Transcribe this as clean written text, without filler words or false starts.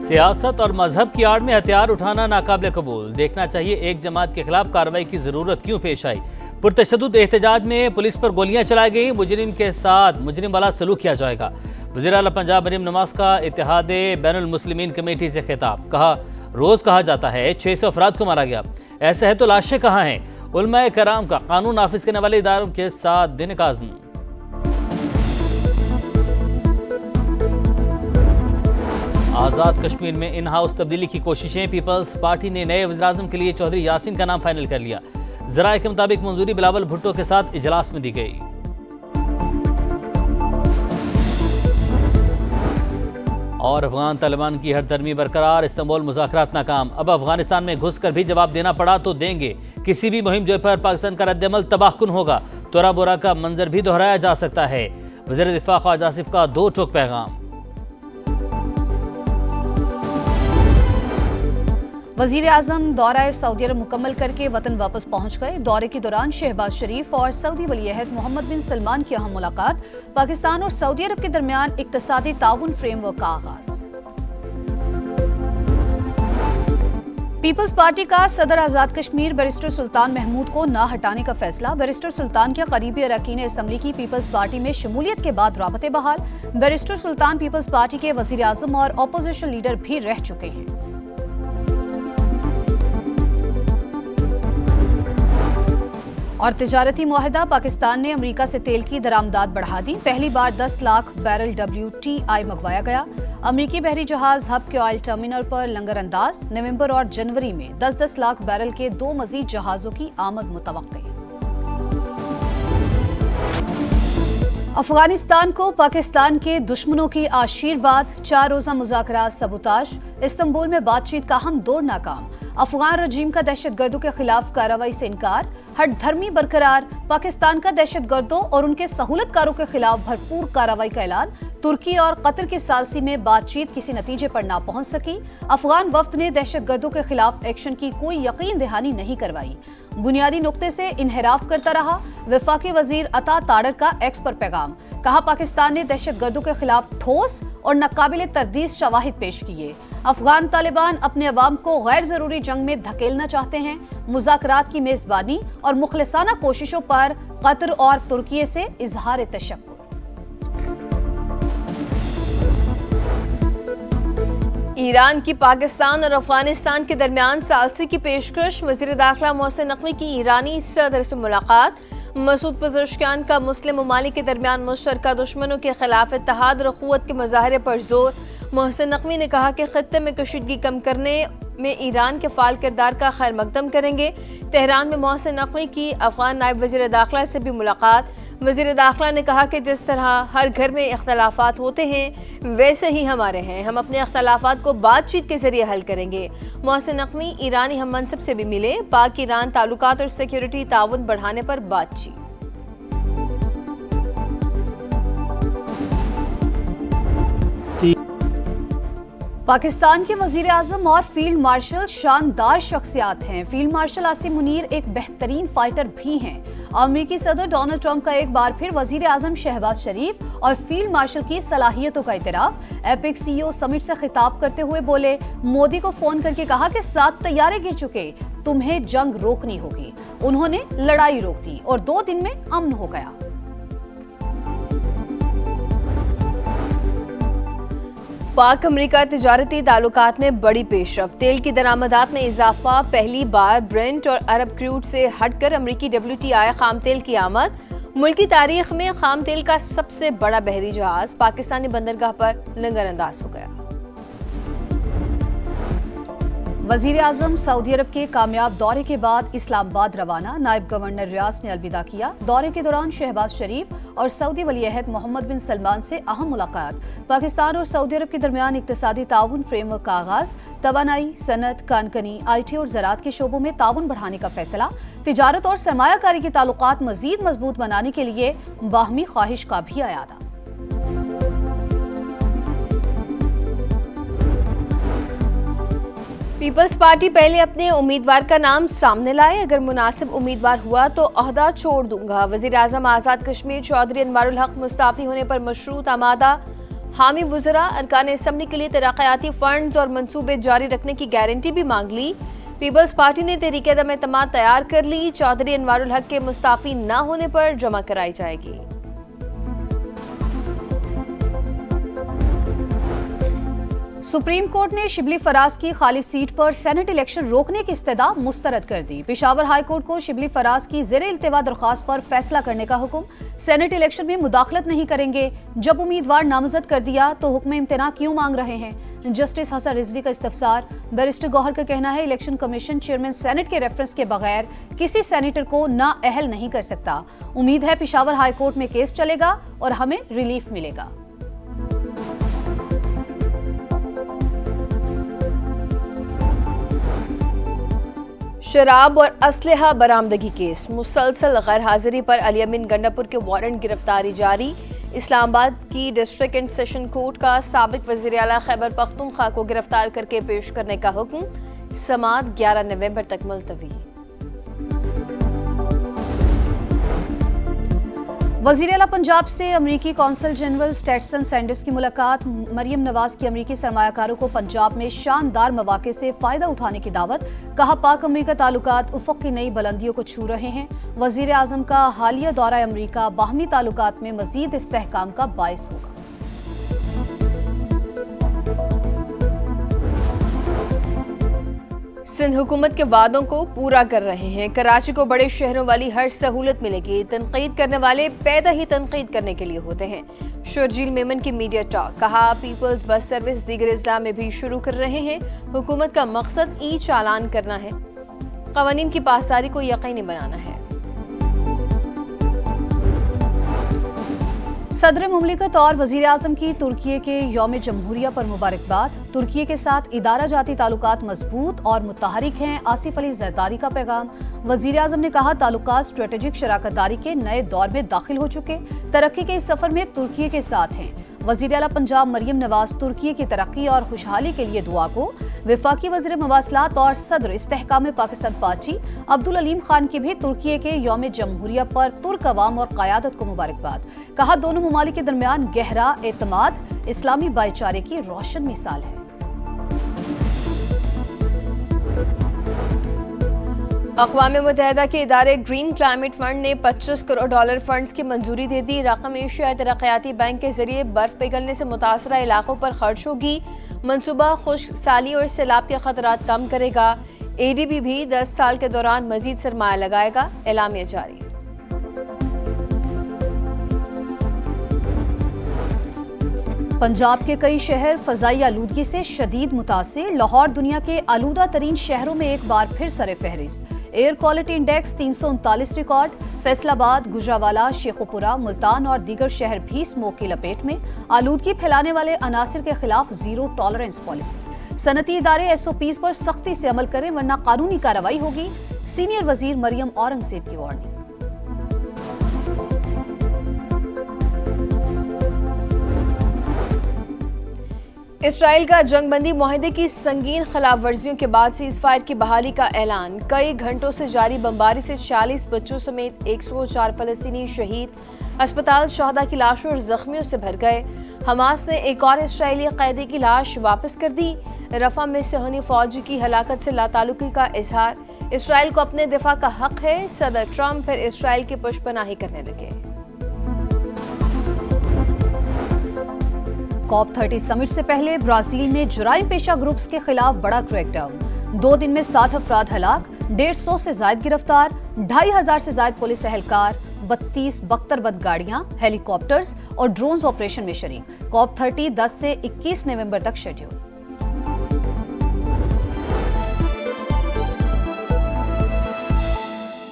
سیاست اور مذہب کی آڑ میں ہتھیار اٹھانا ناقابل قبول، دیکھنا چاہیے ایک جماعت کے خلاف کارروائی کی ضرورت کیوں پیش آئی۔ پرتشدد احتجاج میں پولیس پر گولیاں چلائی گئیں، مجرم کے ساتھ مجرم والا سلوک کیا جائے گا۔ وزیر اعلیٰ پنجاب مریم نواز کا اتحاد بین المسلمین کمیٹی سے خطاب، کہا روز کہا جاتا ہے 600 افراد کو مارا گیا، ایسا ہے تو لاشیں کہاں ہیں؟ علماء کرام کا قانون نافذ کرنے والے اداروں کے ساتھ دن کا عزم۔ آزاد کشمیر میں ان ہاؤس تبدیلی کی کوششیں، پیپلز پارٹی نے نئے وزیراعظم کے لیے چودھری یاسین کا نام فائنل کر لیا۔ ذرائع کے مطابق منظوری بلاول بھٹو کے ساتھ اجلاس میں دی گئی۔ اور افغان طالبان کی ہٹ دھرمی برقرار، استنبول مذاکرات ناکام، اب افغانستان میں گھس کر بھی جواب دینا پڑا تو دیں گے، کسی بھی مہم جو پر پاکستان کا رد عمل تباہ کن ہوگا، تورا بورا کا منظر بھی دہرایا جا سکتا ہے۔ وزیر دفاع خواجہ آصف کا دو ٹوک پیغام۔ وزیر اعظم دورہ سعودی عرب مکمل کر کے وطن واپس پہنچ گئے۔ دورے کے دوران شہباز شریف اور سعودی ولی عہد محمد بن سلمان کی اہم ملاقات، پاکستان اور سعودی عرب کے درمیان اقتصادی تعاون فریم ورک کا آغاز۔ پیپلز پارٹی کا صدر آزاد کشمیر بیرسٹر سلطان محمود کو نہ ہٹانے کا فیصلہ، بیرسٹر سلطان کے قریبی اراکین اسمبلی کی پیپلز پارٹی میں شمولیت کے بعد رابطے بحال۔ بیرسٹر سلطان پیپلز پارٹی کے وزیر اعظم اور اپوزیشن لیڈر بھی رہ چکے ہیں۔ اور تجارتی معاہدہ، پاکستان نے امریکہ سے تیل کی درآمدات بڑھا دی، پہلی بار 10 لاکھ بیرل WTI منگوایا گیا۔ امریکی بحری جہاز ہب کے آئل ٹرمینل پر لنگر انداز، نومبر اور جنوری میں 10 لاکھ بیرل کے 2 مزید جہازوں کی آمد متوقع۔ افغانستان کو پاکستان کے دشمنوں کی آشیرواد، 4 روزہ مذاکرات سبوتاژ، استنبول میں بات چیت کا ہم دور ناکام، افغان رجیم کا دہشت گردوں کے خلاف کارروائی سے انکار، ہٹ دھرمی برقرار، پاکستان کا دہشت گردوں اور ان کے سہولت کاروں کے خلاف بھرپور کارروائی کا اعلان، ترکی اور قطر کے ثالثی میں بات چیت کسی نتیجے پر نہ پہنچ سکی، افغان وفد نے دہشت گردوں کے خلاف ایکشن کی کوئی یقین دہانی نہیں کروائی، بنیادی نقطے سے انحراف کرتا رہا، وفاقی وزیر عطا تاڑر کا ایکس پر پیغام، کہا پاکستان نے دہشت گردوں کے خلاف ٹھوس اور ناقابل تردید شواہد پیش کیے، افغان طالبان اپنے عوام کو غیر ضروری جنگ میں دھکیلنا چاہتے ہیں، مذاکرات کی میزبانی اور مخلصانہ کوششوں پر قطر اور ترکی سے اظہار تشکر۔ ایران کی پاکستان اور افغانستان کے درمیان ثالثی کی پیشکش، وزیر داخلہ محسن نقوی کی ایرانی صدر سے ملاقات، مسعود پزشکیان کا مسلم ممالک کے درمیان مشترکہ دشمنوں کے خلاف اتحاد اور اخوت کے مظاہرے پر زور۔ محسن نقوی نے کہا کہ خطے میں کشیدگی کم کرنے میں ایران کے فعال کردار کا خیر مقدم کریں گے۔ تہران میں محسن نقوی کی افغان نائب وزیر داخلہ سے بھی ملاقات، وزیر داخلہ نے کہا کہ جس طرح ہر گھر میں اختلافات ہوتے ہیں ویسے ہی ہمارے ہیں، ہم اپنے اختلافات کو بات چیت کے ذریعے حل کریں گے۔ محسن نقوی ایرانی ہم منصب سے بھی ملے، پاک ایران تعلقات اور سیکیورٹی تعاون بڑھانے پر بات چیت۔ پاکستان کے وزیر اعظم اور فیلڈ مارشل شاندار شخصیات ہیں۔ فیلڈ مارشل عاصم منیر ایک بہترین فائٹر بھی ہیں۔ امریکی صدر ڈونلڈ ٹرمپ کا ایک بار پھر وزیر اعظم شہباز شریف اور فیلڈ مارشل کی صلاحیتوں کا اعتراف۔ ایپک CEO سمٹ سے خطاب کرتے ہوئے بولے، مودی کو فون کر کے کہا کہ 7 طیارے گر چکے، تمہیں جنگ روکنی ہوگی۔ انہوں نے لڑائی روک دی اور 2 دن میں امن ہو گیا۔ پاک امریکہ تجارتی تعلقات میں بڑی پیش رفت، تیل کی درآمدات میں اضافہ، پہلی بار برنٹ اور عرب کروڈ سے ہٹ کر امریکی WTI خام تیل کی آمد، ملکی تاریخ میں خام تیل کا سب سے بڑا بحری جہاز پاکستانی بندرگاہ پر لنگر انداز ہو گیا۔ وزیر اعظم سعودی عرب کے کامیاب دورے کے بعد اسلام آباد روانہ، نائب گورنر ریاض نے الوداع کیا۔ دورے کے دوران شہباز شریف اور سعودی ولی عہد محمد بن سلمان سے اہم ملاقات، پاکستان اور سعودی عرب کے درمیان اقتصادی تعاون فریم ورک کا آغاز، توانائی، صنعت، کانکنی، IT اور زراعت کے شعبوں میں تعاون بڑھانے کا فیصلہ، تجارت اور سرمایہ کاری کے تعلقات مزید مضبوط بنانے کے لیے باہمی خواہش کا بھی اعادہ۔ پیپلز پارٹی پہلے اپنے امیدوار کا نام سامنے لائے، اگر مناسب امیدوار ہوا تو عہدہ چھوڑ دوں گا۔ وزیر اعظم آزاد کشمیر چودھری انوار الحق مستعفی ہونے پر مشروط آمادہ، حامی وزراء ارکان اسمبلی کے لیے ترقیاتی فنڈز اور منصوبے جاری رکھنے کی گارنٹی بھی مانگ لی۔ پیپلز پارٹی نے تحریک عدم اعتماد تیار کر لی، چودھری انوار الحق کے مستعفی نہ ہونے پر جمع کرائی جائے گی۔ سپریم کورٹ نے شبلی فراز کی خالی سیٹ پر سینٹ الیکشن روکنے کی استدعا مسترد کر دی۔ پشاور ہائی کورٹ کو شبلی فراز کی زیر التوا درخواست پر فیصلہ کرنے کا حکم۔ سینٹ الیکشن میں مداخلت نہیں کریں گے، جب امیدوار نامزد کر دیا تو حکم امتناع کیوں مانگ رہے ہیں؟ جسٹس حسن رضوی کا استفسار۔ بیرسٹر گوہر کا کہنا ہے الیکشن کمیشن چیئرمین سینٹ کے ریفرنس کے بغیر کسی سینیٹر کو نااہل نہیں کر سکتا۔ امید ہے پشاور ہائی کورٹ میں کیس چلے گا اور ہمیں ریلیف ملے گا۔ شراب اور اسلحہ برآمدگی کیس، مسلسل غیر حاضری پر علی امین گنڈاپور کے وارنٹ گرفتاری جاری۔ اسلام آباد کی ڈسٹرکٹ اینڈ سیشن کورٹ کا سابق وزیر اعلیٰ خیبر پختونخوا کو گرفتار کر کے پیش کرنے کا حکم، سماعت 11 نومبر تک ملتوی۔ وزیر اعلیٰ پنجاب سے امریکی قونصل جنرل اسٹیٹسن سینڈرز کی ملاقات۔ مریم نواز کی امریکی سرمایہ کاروں کو پنجاب میں شاندار مواقع سے فائدہ اٹھانے کی دعوت، کہا پاک امریکہ تعلقات افق کی نئی بلندیوں کو چھو رہے ہیں۔ وزیر اعظم کا حالیہ دورہ امریکہ باہمی تعلقات میں مزید استحکام کا باعث ہوگا۔ سندھ حکومت کے وعدوں کو پورا کر رہے ہیں، کراچی کو بڑے شہروں والی ہر سہولت ملے گی، تنقید کرنے والے پیدا ہی تنقید کرنے کے لیے ہوتے ہیں۔ شرجیل میمن کی میڈیا ٹاک، کہا پیپلز بس سروس دیگر اضلاع میں بھی شروع کر رہے ہیں، حکومت کا مقصد ای چالان کرنا ہے، قوانین کی پاسداری کو یقینی بنانا ہے۔ صدر مملکت اور وزیر اعظم کی ترکی کے یوم جمہوریہ پر مبارکباد۔ ترکی کے ساتھ ادارہ جاتی تعلقات مضبوط اور متحرک ہیں، آصف علی زرداری کا پیغام۔ وزیر اعظم نے کہا تعلقات اسٹریٹجک شراکت داری کے نئے دور میں داخل ہو چکے، ترقی کے اس سفر میں ترکی کے ساتھ ہیں۔ وزیر اعلیٰ پنجاب مریم نواز ترکی کی ترقی اور خوشحالی کے لیے دعا کو۔ وفاقی وزیر مواصلات اور صدر استحکام پاکستان پارٹی عبدالعلیم خان کی بھی ترکی کے یوم جمہوریہ پر ترک عوام اور قیادت کو مبارکباد، کہا دونوں ممالک کے درمیان گہرا اعتماد اسلامی بھائی چارے کی روشن مثال ہے۔ اقوام متحدہ کے ادارے گرین کلائمیٹ فنڈ نے $25 کروڑ فنڈز کی منظوری دے دی۔ رقم ایشیائی ترقیاتی بینک کے ذریعے برف پگھلنے سے متاثرہ علاقوں پر خرچ ہوگی۔ منصوبہ خشک سالی اور سیلاب کے خطرات کم کرے گا۔ ADB بھی 10 سال کے دوران مزید سرمایہ لگائے گا، اعلامیہ جاری۔ پنجاب کے کئی شہر فضائی آلودگی سے شدید متاثر، لاہور دنیا کے آلودہ ترین شہروں میں ایک بار پھر سر فہرست۔ Air quality index 339 record, Faisal آباد، گجرانوالہ، شیخوپورہ، ملتان اور دیگر شہر بھی اسموک کی لپیٹ میں۔ آلودگی پھیلانے والے عناصر کے خلاف زیرو ٹالرنس پالیسی۔ صنعتی ادارے SOPs پر سختی سے عمل کریں ورنہ قانونی کارروائی ہوگی، سینئر وزیر مریم اورنگزیب کی وارننگ۔ اسرائیل کا جنگ بندی معاہدے کی سنگین خلاف ورزیوں کے بعد سیز فائر کی بحالی کا اعلان۔ کئی گھنٹوں سے جاری بمباری سے 46 بچوں سمیت 104 فلسطینی شہید، اسپتال شہداء کی لاشوں اور زخمیوں سے بھر گئے۔ حماس نے ایک اور اسرائیلی قیدی کی لاش واپس کر دی۔ رفح میں صہیونی فوج کی ہلاکت سے لاتعلقی کا اظہار۔ اسرائیل کو اپنے دفاع کا حق ہے، صدر ٹرمپ پھر اسرائیل کی پشپناہی کرنے لگے۔ COP 30 سمٹ سے پہلے برازیل میں جرائم پیشہ گروپس کے خلاف بڑا کریک ڈاؤن، 2 دن میں 7 افراد ہلاک، 150 سے زائد گرفتار، 2500 سے زائد پولیس اہلکار، 32 بختربند گاڑیاں، ہیلی کاپٹرز اور ڈرونز آپریشن میں شریک۔ COP 30 10 سے 21 نومبر تک شیڈیول۔